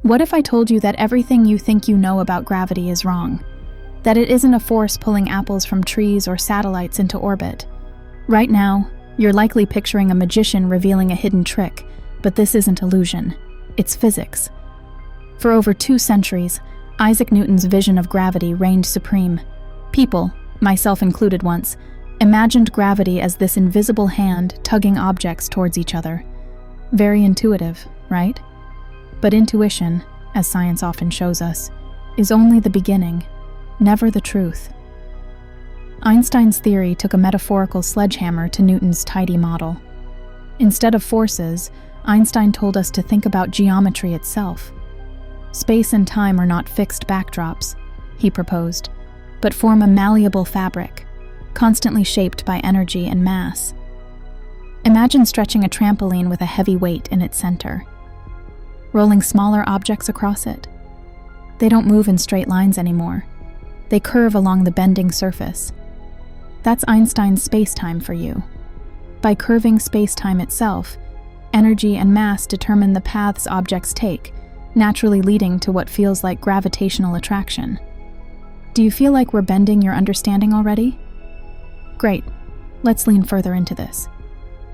What if I told you that everything you think you know about gravity is wrong? That it isn't a force pulling apples from trees or satellites into orbit? Right now, you're likely picturing a magician revealing a hidden trick, but this isn't illusion. It's physics. For over 2 centuries, Isaac Newton's vision of gravity reigned supreme. People, myself included once, imagined gravity as this invisible hand tugging objects towards each other. Very intuitive, right? But intuition, as science often shows us, is only the beginning, never the truth. Einstein's theory took a metaphorical sledgehammer to Newton's tidy model. Instead of forces, Einstein told us to think about geometry itself. Space and time are not fixed backdrops, he proposed, but form a malleable fabric, constantly shaped by energy and mass. Imagine stretching a trampoline with a heavy weight in its center, rolling smaller objects across it. They don't move in straight lines anymore. They curve along the bending surface. That's Einstein's spacetime for you. By curving spacetime itself, energy and mass determine the paths objects take, naturally leading to what feels like gravitational attraction. Do you feel like we're bending your understanding already? Great. Let's lean further into this.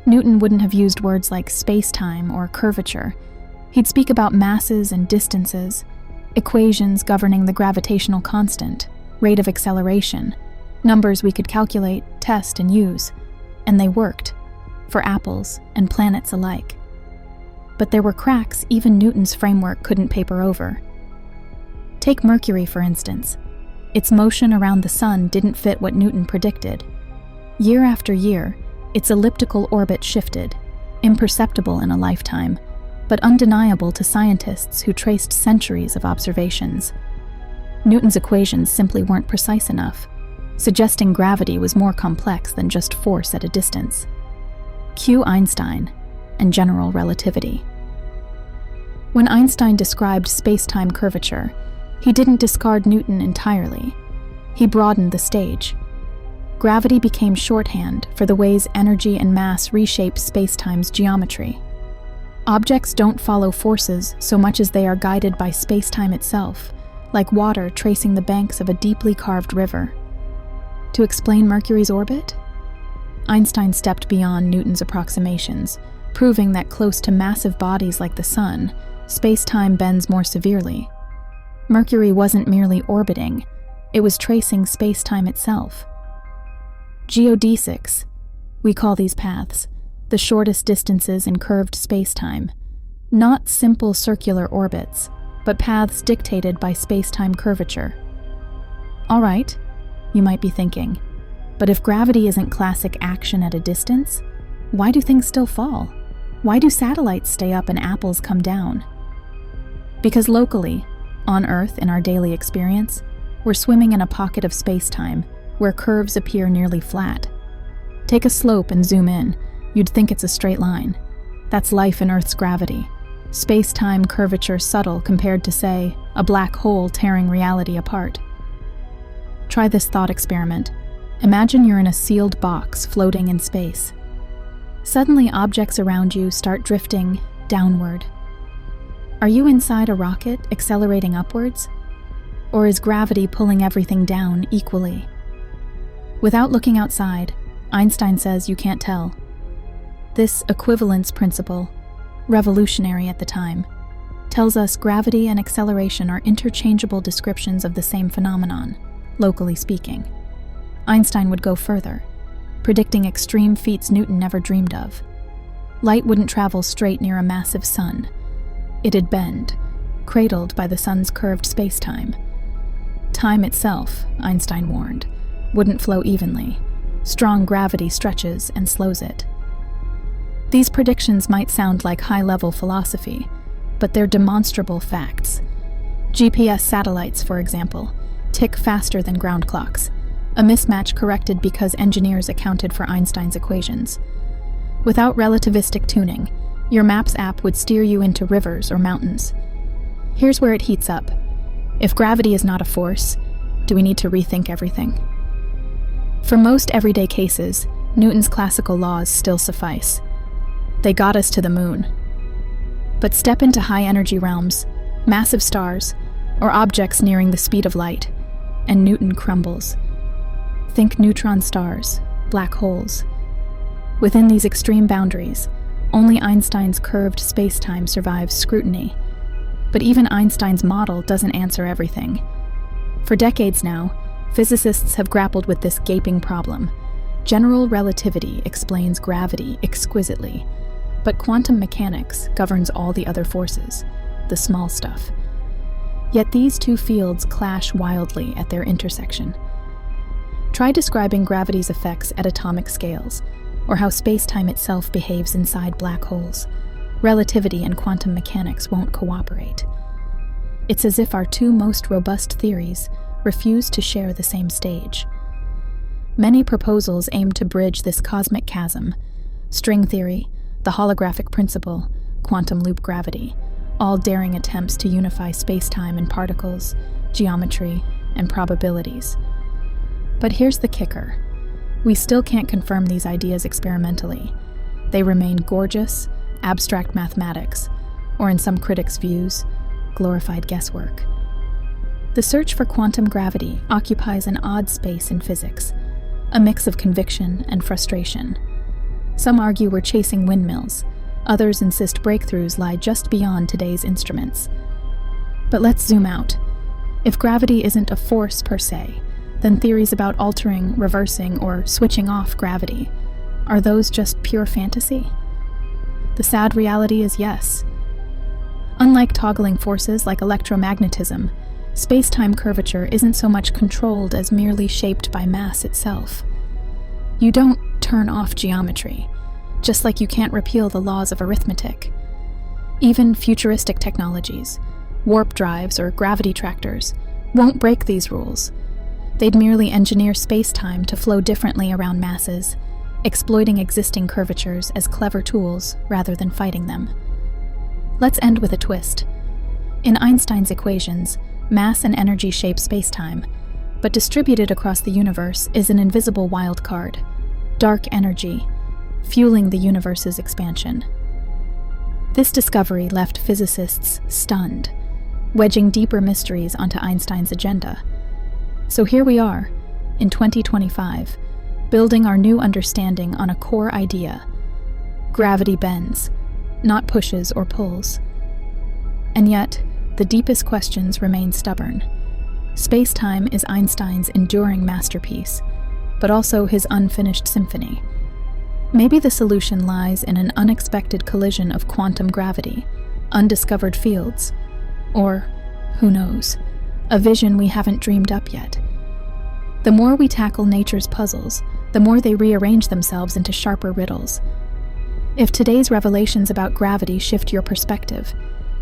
Newton wouldn't have used words like spacetime or curvature. He'd speak about masses and distances, equations governing the gravitational constant, rate of acceleration, numbers we could calculate, test, and use. And they worked, for apples and planets alike. But there were cracks even Newton's framework couldn't paper over. Take Mercury, for instance. Its motion around the sun didn't fit what Newton predicted. Year after year, its elliptical orbit shifted, imperceptible in a lifetime, but undeniable to scientists who traced centuries of observations. Newton's equations simply weren't precise enough, suggesting gravity was more complex than just force at a distance. Cue Einstein and general relativity. When Einstein described space-time curvature, he didn't discard Newton entirely. He broadened the stage. Gravity became shorthand for the ways energy and mass reshape space-time's geometry. Objects don't follow forces so much as they are guided by space-time itself, like water tracing the banks of a deeply carved river. To explain Mercury's orbit? Einstein stepped beyond Newton's approximations, proving that close to massive bodies like the Sun, space-time bends more severely. Mercury wasn't merely orbiting, it was tracing space-time itself. Geodesics, we call these paths, the shortest distances in curved space-time. Not simple circular orbits, but paths dictated by space-time curvature. All right, you might be thinking, but if gravity isn't classic action at a distance, why do things still fall? Why do satellites stay up and apples come down? Because locally, on Earth in our daily experience, we're swimming in a pocket of space-time where curves appear nearly flat. Take a slope and zoom in, you'd think it's a straight line. That's life in Earth's gravity. Space-time curvature subtle compared to, say, a black hole tearing reality apart. Try this thought experiment. Imagine you're in a sealed box floating in space. Suddenly, objects around you start drifting downward. Are you inside a rocket accelerating upwards? Or is gravity pulling everything down equally? Without looking outside, Einstein says you can't tell. This equivalence principle, revolutionary at the time, tells us gravity and acceleration are interchangeable descriptions of the same phenomenon, locally speaking. Einstein would go further, predicting extreme feats Newton never dreamed of. Light wouldn't travel straight near a massive sun. It'd bend, cradled by the sun's curved space-time. Time itself, Einstein warned, wouldn't flow evenly. Strong gravity stretches and slows it. These predictions might sound like high-level philosophy, but they're demonstrable facts. GPS satellites, for example, tick faster than ground clocks, a mismatch corrected because engineers accounted for Einstein's equations. Without relativistic tuning, your Maps app would steer you into rivers or mountains. Here's where it heats up. If gravity is not a force, do we need to rethink everything? For most everyday cases, Newton's classical laws still suffice. They got us to the moon. But step into high-energy realms, Massive stars, or objects nearing the speed of light, and Newton crumbles. Think neutron stars, black holes. Within these extreme boundaries, only Einstein's curved spacetime survives scrutiny. But even Einstein's model doesn't answer everything. For decades now, physicists have grappled with this gaping problem. General relativity explains gravity exquisitely, but quantum mechanics governs all the other forces, the small stuff. Yet these two fields clash wildly at their intersection. Try describing gravity's effects at atomic scales, or how spacetime itself behaves inside black holes. Relativity and quantum mechanics won't cooperate. It's as if our two most robust theories refuse to share the same stage. Many proposals aim to bridge this cosmic chasm: string theory, the holographic principle, quantum loop gravity, all daring attempts to unify spacetime and particles, geometry, and probabilities. But here's the kicker. We still can't confirm these ideas experimentally. They remain gorgeous, abstract mathematics, or in some critics' views, glorified guesswork. The search for quantum gravity occupies an odd space in physics, a mix of conviction and frustration. Some argue we're chasing windmills, others insist breakthroughs lie just beyond today's instruments. But let's zoom out. If gravity isn't a force per se, then theories about altering, reversing, or switching off gravity, are those just pure fantasy? The sad reality is yes. Unlike toggling forces like electromagnetism, space-time curvature isn't so much controlled as merely shaped by mass itself. You don't turn off geometry, just like you can't repeal the laws of arithmetic. Even futuristic technologies, warp drives or gravity tractors, won't break these rules. They'd merely engineer space-time to flow differently around masses, exploiting existing curvatures as clever tools rather than fighting them. Let's end with a twist. In Einstein's equations, mass and energy shape spacetime, but distributed across the universe is an invisible wild card: dark energy, fueling the universe's expansion. This discovery left physicists stunned, wedging deeper mysteries onto Einstein's agenda. So here we are, in 2025, building our new understanding on a core idea: gravity bends, not pushes or pulls. And yet, the deepest questions remain stubborn. Space-time is Einstein's enduring masterpiece, but also his unfinished symphony. Maybe the solution lies in an unexpected collision of quantum gravity, undiscovered fields, or, who knows, a vision we haven't dreamed up yet. The more we tackle nature's puzzles, the more they rearrange themselves into sharper riddles. If today's revelations about gravity shift your perspective,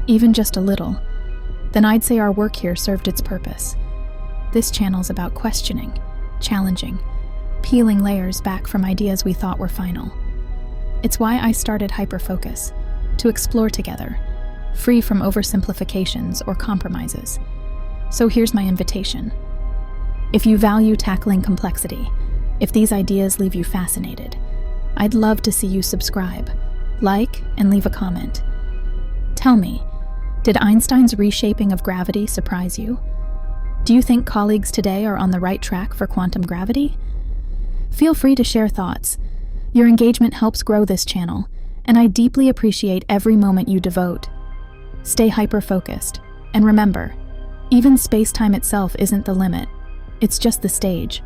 even just a little, then I'd say our work here served its purpose. This channel's about questioning, challenging, peeling layers back from ideas we thought were final. It's why I started Hyperfocus, to explore together, free from oversimplifications or compromises. So here's my invitation. If you value tackling complexity, if these ideas leave you fascinated, I'd love to see you subscribe, like, and leave a comment. Tell me, did Einstein's reshaping of gravity surprise you? Do you think colleagues today are on the right track for quantum gravity? Feel free to share thoughts. Your engagement helps grow this channel, and I deeply appreciate every moment you devote. Stay hyper-focused, and remember, even space-time itself isn't the limit. It's just the stage.